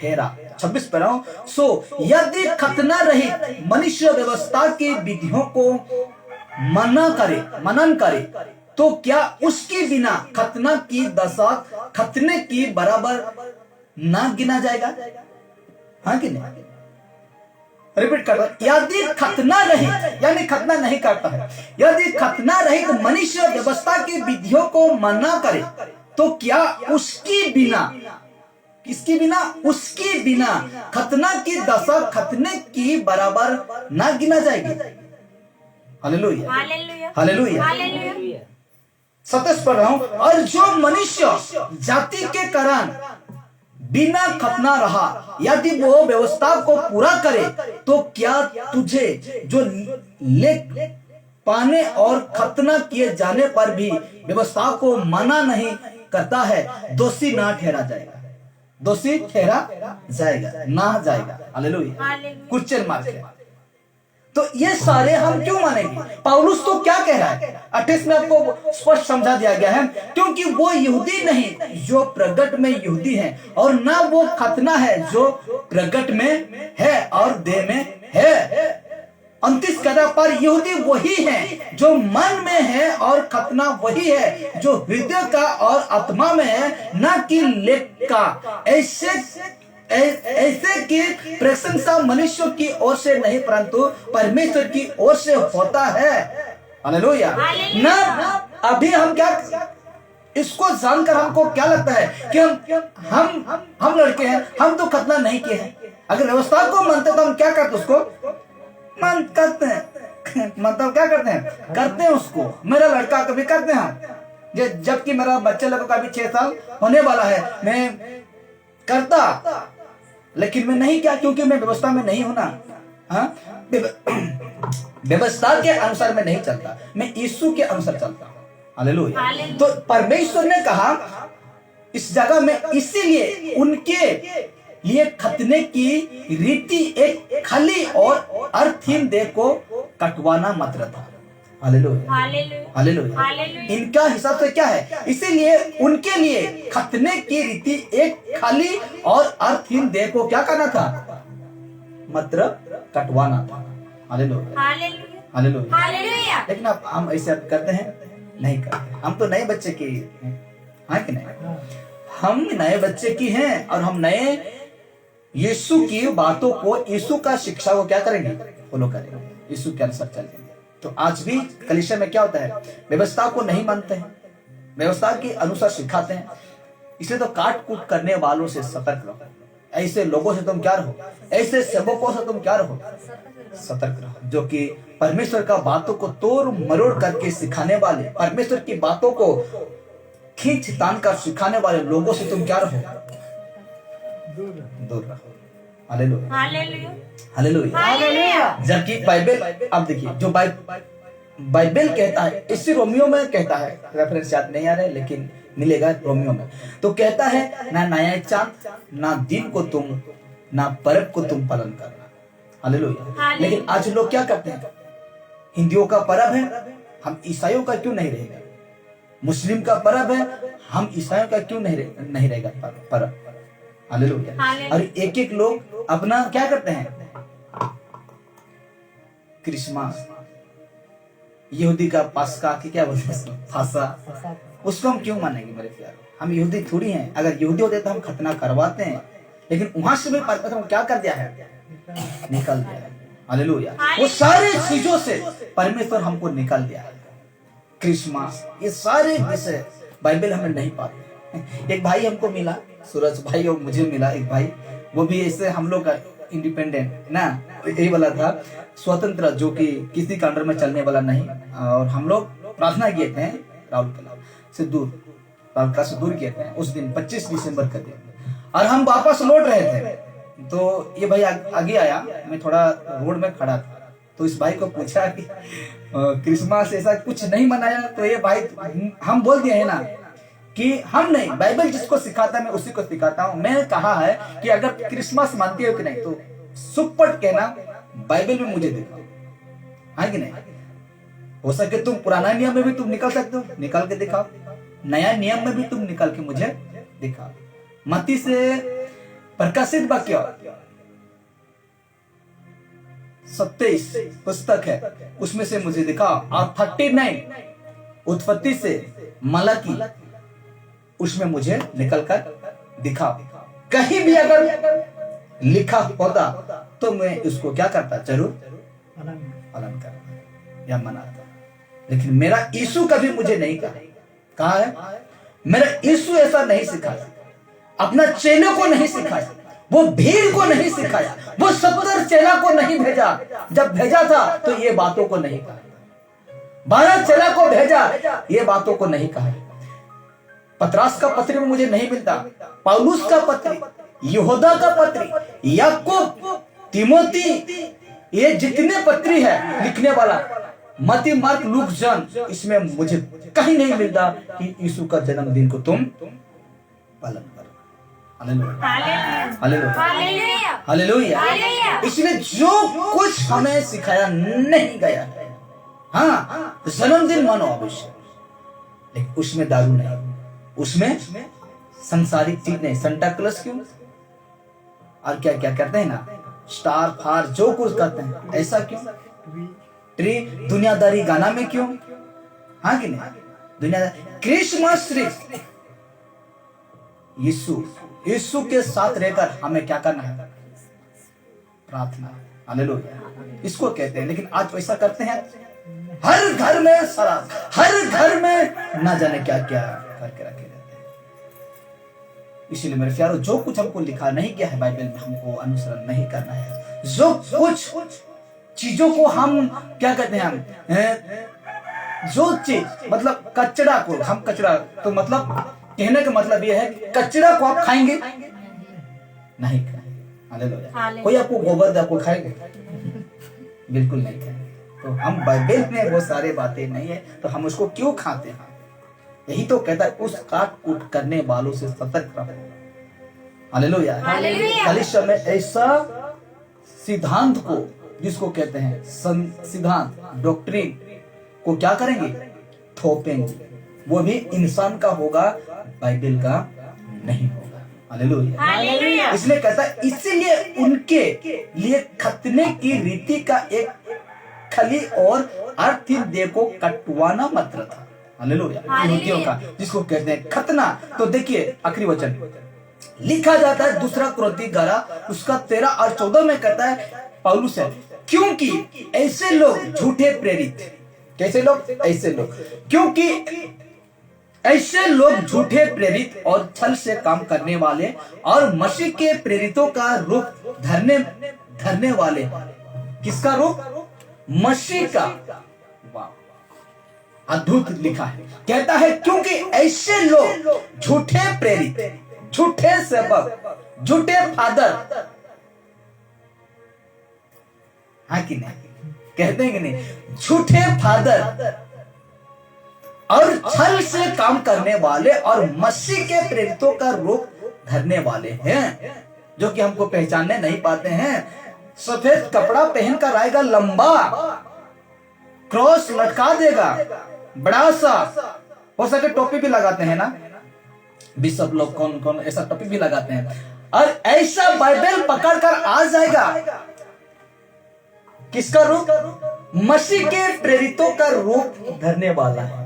ठहरा। 26 पढ़ रहा हूं। सो यदि खतना रहित मनुष्य व्यवस्था की विधियों को मनन करे तो तो क्या उसकी बिना खतना की दशा खतने की बराबर ना गिना जाएगा? हाँ कि नहीं? रिपीट कर रहा हूं, यदि खतना रहित, यानी खतना नहीं करता है, यदि खतना रहित तो मनुष्य व्यवस्था की विधियों को मना करे, तो क्या उसकी बिना, किसकी बिना? उसकी बिना खतना की दशा खतने की बराबर ना गिना जाएगी? Hallelujah, hallelujah, hallelujah. 27 पढ़ रहा हूं, और जो मनुष्य जाति के कारण बिना खतना रहा, यदि वो व्यवस्था को पूरा करे, तो क्या तुझे जो ले पाने और खतना किए जाने पर भी व्यवस्था को मना नहीं करता है, दोषी ना ठहरा जाएगा? दोषी ठहरा जाएगा, ना जाएगा। हालेलुया। क्वेश्चन मार्क है। तो ये सारे हम क्यों मानेंगे? पौलुस तो क्या कह रहा है? 28 में आपको स्पष्ट समझा दिया गया है, क्योंकि वो यहूदी नहीं जो प्रगट में यहूदी है, और ना वो खतना है जो प्रगट में है और देह में है। 29 कहता पर यहूदी वही है जो मन में है, और खतना वही है जो हृदय का और आत्मा में है, ना कि लेख का। ऐसे की प्रशंसा मनुष्य की ओर से नहीं, परंतु परमेश्वर की ओर से होता है। हालेलुया। ना अभी हम क्या, इसको जानकर हमको क्या लगता है कि हम लड़के हैं, हम तो खतना नहीं किए हैं। अगर व्यवस्था को मानते तो हम क्या करते? उसको मान करते हैं, मतलब क्या करते हैं? करते हैं उसको। मेरा लड़का कभी करते हैं, जबकि मेरा बच्चे लोगों का भी 6 साल होने वाला है, मैं करता, लेकिन मैं नहीं क्या, क्योंकि मैं व्यवस्था में नहीं हूं ना। हाँ, व्यवस्था के अनुसार मैं नहीं चलता, मैं यीशु के अनुसार चलता हूं। हालेलुया। तो परमेश्वर ने कहा इस जगह में, इसीलिए उनके लिए खतने की रीति एक खाली और अर्थहीन देह को कटवाना मात्र था। Hallelujah, hallelujah. इनका हिसाब से क्या है? इसीलिए उनके लिए खतने की रीति एक खाली और अर्थहीन देह को क्या करना था? मात्र कटवाना था। Hallelujah, hallelujah. लेकिन अब हम ऐसे करते हैं? नहीं करते। हम तो नए बच्चे की हैं, हाँ कि नहीं? हम नए बच्चे की हैं, और हम नए यीशु की बातों को, यीशु का शिक्षा को क्या करेंगे? फॉलो करेंगे, यीशु के अनुसार चलेंगे। तो आज भी कलीसिया में क्या होता है? व्यवस्था को नहीं मानते हैं, व्यवस्था के अनुसार सिखाते हैं। इसे तो काट कूट करने वालों से सतर्क रहो। ऐसे लोगों से तुम क्या रहो? ऐसे सेवकों से तुम क्या रहो? सतर्क रहो, जो कि परमेश्वर का बातों को तोड़ मरोड़ करके सिखाने वाले, परमेश्वर की बातों को खींच तान कर सिखाने वाले लोगों से तुम क्या रहो? दूर रहो। Hallelujah, hallelujah. जबकि बाइबल, अब देखिए, जो बाइबल कहता है, इसी रोमियो में कहता है, रेफरेंस याद नहीं आ रहा है लेकिन मिलेगा रोमियो में, तो कहता है ना नया चांद ना दिन को तुम, ना पर्व को तुम पालन करना। हालेलुया। लेकिन आज लोग क्या करते हैं? हिंदुओं का पर्व है, हम ईसाइयों का क्यों नहीं रहेगा? मुस्लिम का पर्व है, हम ईसाइयों का क्यों नहीं रहेगा पर्व? हालेलुया। और एक एक लोग अपना क्या करते हैं? क्रिसमस, यहूदी का पास्का की क्या बोलते हैं? फासा। उसको हम क्यों मानेंगे मेरे प्यार? हम यहूदी थोड़ी हैं। अगर यहूदी होते तो हम खतना करवाते हैं, लेकिन वहां से भी परमेश्वर क्या कर दिया है? निकल दिया है। हालेलुया। वो सारे चीजों से परमेश्वर हमको निकाल दिया है। क्रिसमस, ये सारे विषय बाइबल हमें नहीं पाते। एक भाई हमको मिला, सूरज भाई, और मुझे मिला एक भाई, वो भी ऐसे हम लोग का इंडिपेंडेंट ना, यही वाला था, स्वतंत्र, जो कि किसी का अंडर में चलने वाला नहीं। और हम लोग प्रार्थना किए थे राउरकेला से दूर किए थे उस दिन 25 दिसंबर का दिन, और हम वापस लौट रहे थे। तो ये भाई आगे आया, मैं थोड़ा रोड में खड़ा था, तो इस भाई को पूछा कि क्रिसमस ऐसा कुछ नहीं मनाया? तो ये भाई, हम बोल दिए है ना कि हम नहीं, बाइबल जिसको सिखाता है मैं उसी को सिखाता हूँ। मैं कहा है कि अगर क्रिसमस मानते हो कि नहीं, तो सुपट कहना बाइबल में मुझे दिखाओ, है कि नहीं? हो सके तुम पुराना नियम में भी तुम निकल सकते हो, निकाल के दिखाओ। नया नियम में भी तुम निकाल के मुझे दिखाओ। मत्ती से प्रकाशित वाक्य 27 पुस्तक है, उसमें से मुझे दिखाओ। और 39 उत्पत्ति से मलाकी, उसमें मुझे निकलकर दिखाओ। कहीं भी अगर लिखा होता तो मैं उसको क्या करता, जरूर पालन करता या मनाता। लेकिन मेरा यीशु कभी मुझे नहीं कहा है, मेरा यीशु ऐसा नहीं सिखाया, अपना चेलों को नहीं सिखाया, वो भीड़ को नहीं सिखाया, वो 70 चेला को नहीं भेजा। जब भेजा था तो ये बातों को नहीं कहा, 12 चेला को भेजा, ये बातों को नहीं कहा। पतरस का पत्र में मुझे नहीं मिलता, पौलुस का पत्र, यहूदा का पत्र, याकूब, तिमोथी, ये जितने पत्री है लिखने वाला, मत्ती, मार्क, लूक, जॉन, इसमें मुझे कहीं नहीं मिलता कि यीशु का जन्मदिन को तुम पालन करो। Hallelujah, hallelujah. इसमें जो कुछ हमें सिखाया नहीं गया है, हाँ जन्मदिन मानो अवश्य, लेकिन उसमें दारू नहीं, उसमें संसारिक चीज नहीं। संता क्लॉस क्यों और क्या क्या करते हैं ना, स्टार फार जो कुछ करते हैं, ऐसा क्यों? ट्री दुनियादारी गाना में क्यों? हाँ कि नहीं? दुनियादारी। क्रिसमस सिर्फ यीशु के साथ रहकर हमें क्या करना है? प्रार्थना। हालेलुया, इसको कहते हैं। लेकिन आज वैसा करते हैं, हर घर में शराब, हर घर में ना जाने क्या क्या करके रखे रहते हैं। इसीलिए मेरे प्यारों, जो कुछ हमको लिखा नहीं गया है बाइबल में, हमको अनुसरण नहीं करना है। जो कुछ चीजों को हम क्या कहते हैं, हम जो चीज मतलब कचरा को हम कचरा, तो मतलब कहने का मतलब यह है कि कचरा को आप खाएंगे नहीं खाएंगे। हालेलुया। कोई आपको गोबर दे आपको खाएंगे? बिल्कुल नहीं खाएंगे। तो हम बाइबल में वो सारे बातें नहीं है तो हम उसको क्यों खाते हैं? यही तो कहता है, उस काट कूट करने वालों से सतर्क रहो। हालेलुया। कलीसिया में ऐसा सिद्धांत को, जिसको कहते हैं सिद्धांत, डॉक्ट्रिन को क्या करेंगे? थोपेंगे। वो भी इंसान का होगा, बाइबल का नहीं होगा। हालेलुया। इसलिए कहता है, इसीलिए उनके लिए खतने की रीति का एक खली और आर्थिक देह को कटवाना मात्र था। हालेलुया। का जिसको कहते हैं खतना। तो देखिए आखिरी वचन लिखा जाता है, दूसरा कुरिन्थी 11 उसका 13 और 14 में कहता है पौलुस है, क्योंकि ऐसे लोग झूठे प्रेरित, कैसे लोग? ऐसे लोग, क्योंकि ऐसे लोग झूठे प्रेरित और छल से काम करने वाले और मसीह के प्रेरितों का रूप धरने वाले। किसका रूप? मसीह का। वाह, अद्भुत लिखा है। कहता है क्योंकि ऐसे लोग झूठे प्रेरित, झूठे सेवक, झूठे फादर, हाँ कि नहीं? कहते हैं कि नहीं? झूठे फादर और छल से काम करने वाले और मसीह के प्रेरितों का रूप धरने वाले हैं, जो कि हमको पहचानने नहीं पाते हैं। सफेद कपड़ा पहनकर आएगा, लंबा क्रॉस लटका देगा, बड़ा सा, हो सके टोपी भी लगाते हैं ना, बिशप लोग कौन कौन ऐसा टोपी भी लगाते हैं, और ऐसा बाइबल पकड़कर आ जाएगा। किसका रूप? मसीह के प्रेरितों का रूप धरने वाला है।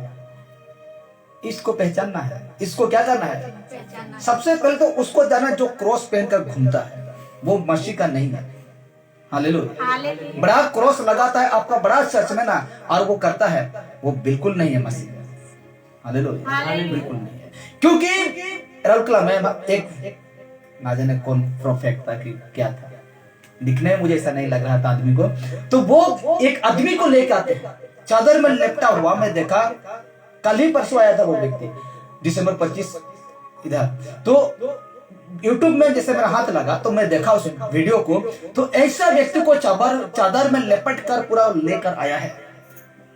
इसको पहचानना है। इसको क्या करना है? सबसे पहले तो उसको जाना जो क्रॉस पहनकर घूमता है, वो मसीह का नहीं है। हालेलुया। बड़ा क्रॉस लगाता है आपका बड़ा चर्च में ना, और वो करता है, वो बिल्कुल नहीं है मसीह। हालेलुया, बिल्कुल नहीं है। क्योंकि रौकला में एक ना जाने कौन प्रोफेट था कि क्या था, दिखने में मुझे ऐसा नहीं लग रहा था आदमी को, तो वो एक आदमी को लेकर आते हैं, चादर में लिपटा हुआ। मैं देखा, कल ही परसों आया था वो व्यक्ति, दिसंबर 25 इधर, तो यूट्यूब में जैसे मेरा हाथ लगा तो मैं देखा उस वीडियो को, तो ऐसा व्यक्ति को चादर में लिपट कर पूरा लेकर आया है,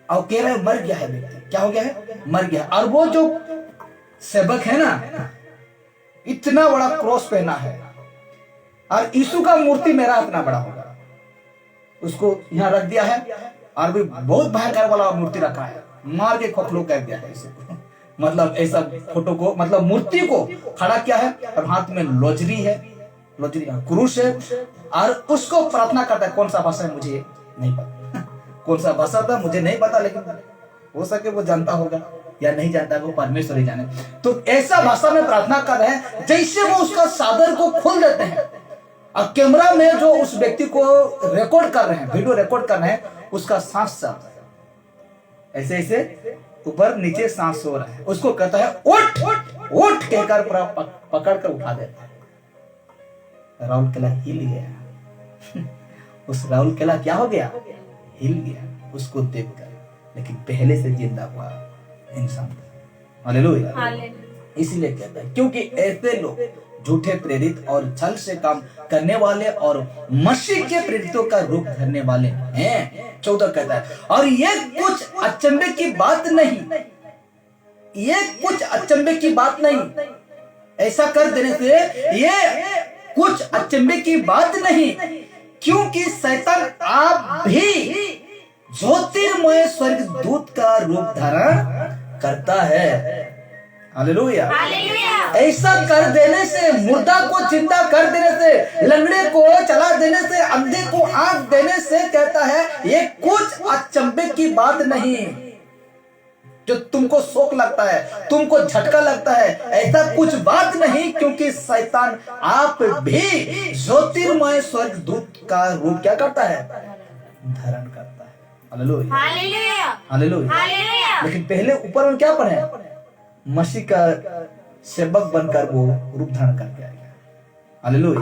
और कह रहा है मर गया है व्यक्ति। क्या हो गया है? मर गया। और वो जो सेवक है ना, इतना बड़ा क्रॉस पहना है, और यीशु का मूर्ति मेरा इतना बड़ा होगा, उसको यहाँ रख दिया है, और भी बहुत भयंकर वाला मूर्ति रखा है, मार के खोखलो कर दिया है इसे। मतलब ऐसा फोटो को, मतलब मूर्ति को खड़ा किया है, और हाथ में लोजरी है, लोजरी क्रूस है, और उसको प्रार्थना करता है। कौन सा भाषा है मुझे नहीं पता, कौन सा भाषा था मुझे नहीं पता, लेकिन हो सके वो जानता होगा या नहीं जानता, वो परमेश्वर ही जाने। तो ऐसा भाषा में प्रार्थना कर रहे हैं जैसे वो उसका सादर को खोल देते हैं और कैमरा में जो उस व्यक्ति को रिकॉर्ड कर रहे हैं, वीडियो रिकॉर्ड कर रहे हैं, उसका सांस चल रहा है, ऐसे ऐसे ऊपर नीचे सांस हो रहा है। उसको कहता है उठ उठ कहकर पूरा पकड़ कर उठा देता है। राहुल केला हिल गया। उस राहुल केला क्या हो गया? हिल गया उसको देखकर, लेकिन पहले से जिंदा हुआ इंसान। हालेलुया। इसीलिए कहता है क्योंकि ऐसे लोग झूठे प्रेरित और छल से काम करने वाले और मसीह के प्रेरितों का रूप धरने वाले हैं। 14 कहता है और ये कुछ अचंभे की बात नहीं, ये कुछ अचंभे की बात नहीं, ऐसा कर देने से ये कुछ अचंभे की बात नहीं, क्योंकि शैतान आप भी ज्योतिर्मय स्वर्गदूत का रूप धारण करता है। हालेलुया। ऐसा कर देने से, मुर्दा को जिंदा कर देने से, लंगड़े को चला देने से, अंधे को आंख देने से कहता है ये कुछ अचंभे की बात नहीं। जो तुमको शौक लगता है, तुमको झटका लगता है, ऐसा कुछ बात नहीं, क्योंकि शैतान आप भी ज्योतिर्मय स्वर्गदूत का रूप क्या करता है? धारण करता है। Hallelujah hallelujah. लेकिन पहले ऊपर में क्या पढ़े? मसीह का सेवक बनकर वो रूप धारण करके आएगा। Hallelujah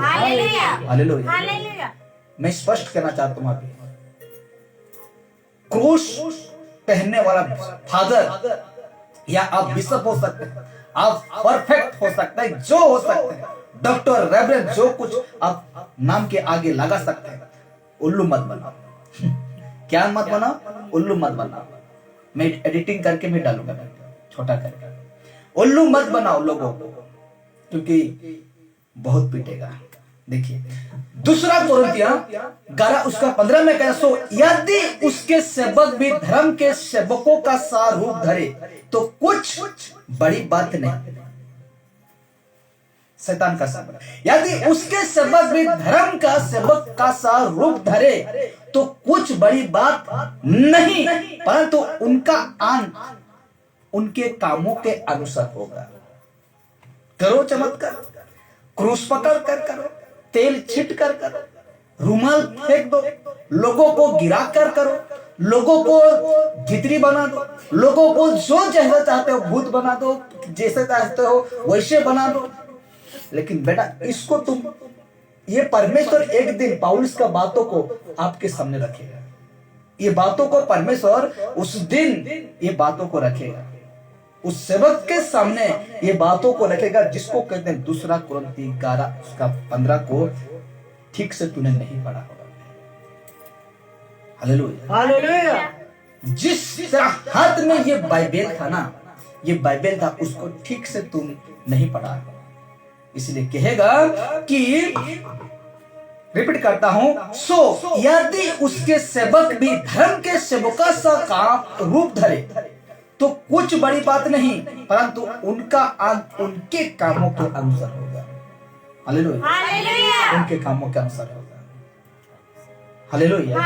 hallelujah. मैं स्पष्ट करना चाहता हूँ, अभी क्रूस पहनने वाला फादर या आप बिशप हो सकते हैं, आप परफेक्ट हो सकते हैं, जो हो सकते हैं, डॉक्टर, रेवरेंड, जो कुछ आप नाम के आगे लगा सकते हैं, उल्लू मत बनाओ। क्या मत बनाओ? उल्लू मत बनाओ। मैं एडिटिंग करके भी डालूंगा छोटा करके। उल्लू मत बनाओ लोगों को, क्योंकि बहुत पीटेगा। देखिए दूसरा कोरिन्थियों 11 उसका 15 में कहता सो यदि उसके सेवक भी धर्म के सेवकों का सा रूप धरे तो कुछ बड़ी बात नहीं। शैतान का सेवक यदि उसके सेवक भी धर्म का सेवक का सा रूप धरे तो कुछ बड़ी बात नहीं, परंतु उनका अंत उनके कामों के अनुसार होगा। करो चमत्कार, क्रूस पकड़ कर करो, तेल छिट कर करो, रुमाल फेंक दो, लोगों को गिरा कर करो, लोगों को भित्री बना दो, लोगों को जो जैसा चाहते हो भूत बना दो, जैसे चाहते हो वैसे बना दो। लेकिन बेटा इसको तुम, ये परमेश्वर एक दिन पौलुस का बातों को आपके सामने रखेगा। ये बातों को परमेश्वर उस दिन ये बातों को रखेगा, उस सेवक के सामने ये बातों को रखेगा, जिसको कहते हैं दूसरा कुरिन्थी 11 उसका 15 को ठीक से तूने नहीं पढ़ा होगा। Hallelujah hallelujah. जिस तरह हाथ में ये बाइबल था ना, ये बाइबल था, उसको ठीक से तुम नहीं पढ़ा, इसलिए कहेगा कि रिपीट करता हूं, सो यदि उसके सेवक भी धर्म के सेवका सा काम रूप धरे तो कुछ बड़ी बात नहीं, परंतु उनका अंत उनके कामों के अनुसार होगा। हालेलुया। उनके कामों के अनुसार होगा। हालेलुया।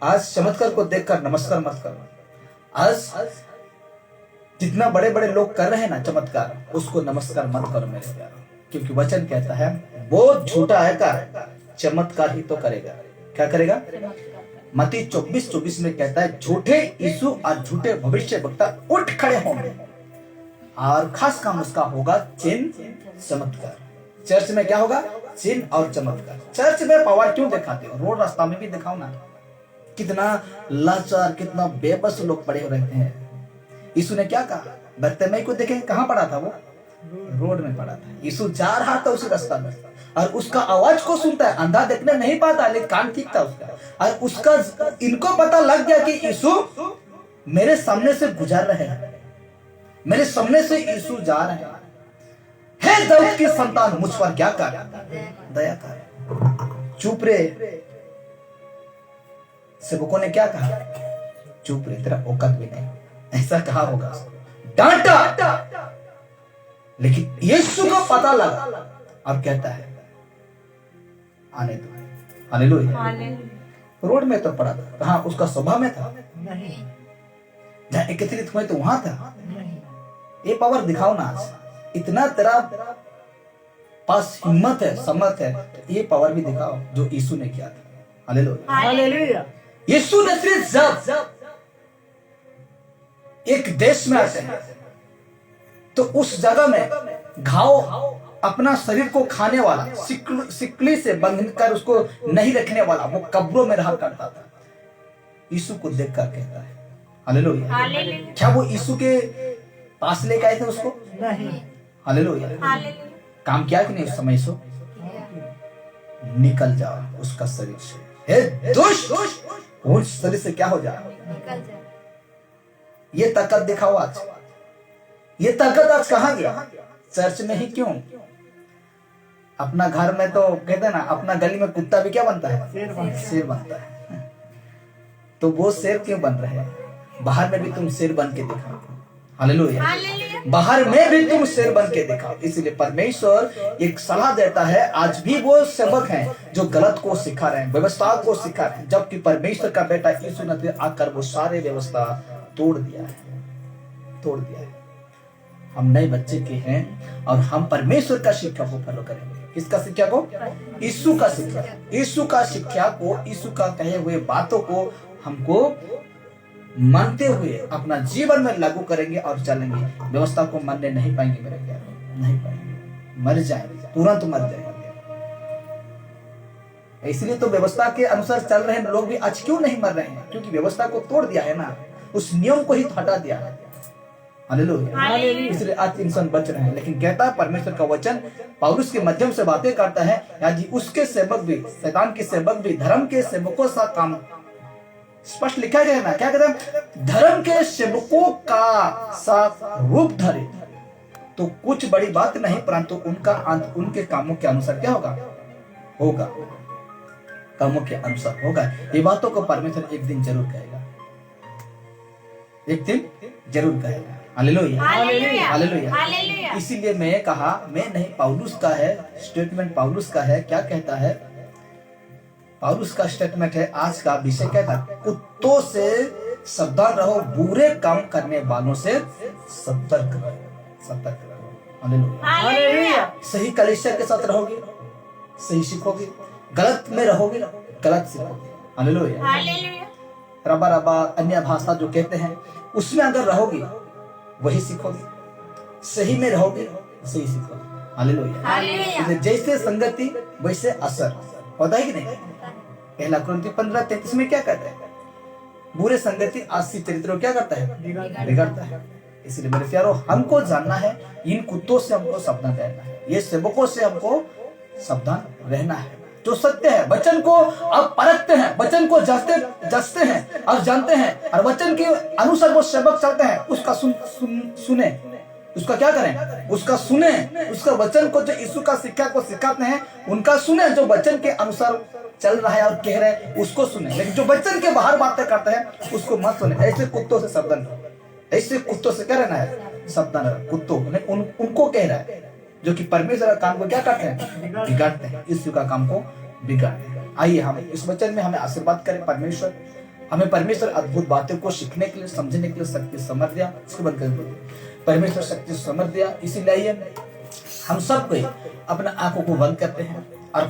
आज चमत्कार को देखकर नमस्कार मत करो। आज जितना बड़े बड़े लोग कर रहे हैं ना चमत्कार, उसको नमस्कार मत करो मेरे प्यारो, क्योंकि वचन कहता है वो झूठा है का चमत्कार ही तो करेगा। क्या करेगा? मत्ती 24:24 में कहता है झूठे यीशु और झूठे भविष्यवक्ता उठ खड़े होंगे और खास काम उसका होगा चिन्ह चमत्कार। चर्च में क्या होगा? चिन्ह और चमत्कार। चर्च में पावर क्यों दिखाते हो? रोड रास्ता में भी दिखाओ ना। कितना लाचार, कितना बेबस लोग पड़े रहते हैं। यीशु ने क्या कहा? बर्तिमेई को देखें, कहाँ पड़ा था वो? रोड में पड़ा था। यीशु जा रहा था उसी रास्ता में और उसका आवाज को सुनता है। अंधा देखने नहीं पाता, लेकिन कान ठीक था उसका, और उसका इनको पता लग गया कि यीशु मेरे सामने से गुजर रहे हैं, मेरे सामने से यीशु जा रहे हैं। हे दाऊद की संतान, मुझ पर क्या कर, दया कर। चुप रे। सेवकों ने क्या कहा? चुप रे, तेरा औकात भी नहीं, ऐसा कहा होगा, डांटा। लेकिन यीशु को पता लगा, अब कहता है आने दो। हालेलुया। रोड में तो पड़ा था, कहां? उसका सभा में था नहीं। जहाँ एकत्रित हुए तो वहां था। ये पावर दिखाओ ना आज, इतना तेरा पास हिम्मत है, समर्थ है, तो ये पावर भी दिखाओ जो यीशु ने किया था। Hallelujah, hallelujah. यीशु नसरी जब एक देश में आते हैं तो उस जगह में घाव अपना शरीर को खाने वाला, सिकली से बंधकर उसको नहीं रखने वाला, वो कब्रों में रहा करता था। यीशु को देखकर कहता है हालेलुया। क्या वो यीशु के पास लेके आए थे उसको? नहीं। हालेलुया। काम किया कि नहीं उस समय? सो निकल जाओ उसका शरीर से, हे दुष्ट, उस शरीर से क्या हो जाए? ये ताकत दिखाओ आज। ये ताकत आज कहां गया? चर्च में ही क्यों? अपना घर में तो कहते हैं ना, अपना गली में कुत्ता भी क्या बनता है? शेर बनता है। तो वो शेर क्यों बन रहे हैं? बाहर में भी तुम शेर बन के दिखाओ। हालेलुया। बाहर में भी तुम शेर बन के दिखाओ। इसलिए परमेश्वर एक सलाह देता है। आज भी वो सेवक हैं जो गलत को सिखा रहे हैं, व्यवस्था को सिखा रहे हैं, जबकि परमेश्वर का बेटा यीशु ने आकर वो सारे व्यवस्था तोड़ दिया है, तोड़ दिया है। हम नए बच्चे के हैं और हम परमेश्वर का शिक्षा को फॉलो करेंगे। किसका शिक्षा को? यीशु का शिक्षा। यीशु का शिक्षा को, यीशु का कहे हुए बातों को हमको मानते हुए अपना जीवन में लागू करेंगे और चलेंगे। व्यवस्था को मानने नहीं पाएंगे मेरे प्यारे, नहीं पाएंगे, मर जाएंगे, तुरंत मर जाएंगे। इसलिए तो व्यवस्था के अनुसार चल रहे लोग भी आज क्यों नहीं मर रहे हैं? क्योंकि व्यवस्था को तोड़ दिया है ना, उस नियम को ही हटा दिया है। हालेलुया। इसलिए आज इंसान बच रहे हैं। लेकिन कहता है परमेश्वर का वचन पौलुस के माध्यम से बातें करता है, या जी उसके सेवक भी, शैतान के सेवक भी धर्म के सेवकों सा काम, स्पष्ट लिखा गया है ना, क्या कहते हैं? धर्म के सेवकों का सा रूप धरे तो कुछ बड़ी बात नहीं, परंतु उनका अंत उनके कामों के अनुसार क्या होगा? होगा, कामों के अनुसार होगा। ये बातों को परमेश्वर एक दिन जरूर कहेगा, एक दिन जरूर कहेगा। Hallelujah, hallelujah. इसीलिए मैं कहा, मैं नहीं, पौलुस का है स्टेटमेंट, पौलुस का है। क्या कहता है पौलुस का स्टेटमेंट है? आज का विषय क्या था? कुत्तों से सावधान रहो, बुरे काम करने वालों से सतर्क रहो, सतर्क रहो। हालेलुया। सही कलीसिया के साथ रहोगे, सही सीखोगे। गलत में रहोगे, गलत सीखोगे। हालेलुया। रबा रबा अन्य भाषा जो कहते हैं उसमें अगर रहोगे वही सीखोगे, सही में रहोगे सही सीखोगे। हालेलुया। जैसे संगति वैसे असर होता है कि नहीं? पहला कुरिन्थियों 15:33 में क्या कहता है? बुरे संगति आलसी चरित्र क्या करता है? बिगाड़ता है। इसलिए मेरे प्यारों, हमको जानना है, इन कुत्तों से हमको सावधान रहना है, ये सेवकों से हमको सावधान रहना है। जो सत्य है, वचन को आप परखते हैं, वचन को जांचते हैं और जानते हैं, और वचन के अनुसार वो सेवक चलते हैं, उसका सुने, उसका क्या करें? उसका सुने, उसका वचन को, जो यीशु का शिक्षा को सिखाते हैं उनका सुने। जो वचन के अनुसार चल रहा है और कह रहे हैं उसको सुने, लेकिन जो वचन के बाहर बातें करते हैं उसको मत सुने। ऐसे कुत्तों से सावधान रहो, ऐसे कुत्तों से क्या रहना है? सावधान रहो। कुत्तों उनको कह रहा है जो कि परमेश्वर का काम को क्या करते हैं? बिगाड़ते हैं, यीशु का काम को बिगाड़ते हैं। आइए हम इस वचन में हमें आशीर्वाद करें। परमेश्वर हमें, परमेश्वर अद्भुत बातों को सीखने के लिए, समझने के लिए शक्ति समर्थ दिया। इसको बंद कर, परमेश्वर शक्ति समर्थ दिया। इसीलिए हम सब कोई अपना आंखों को बंद करते हैं और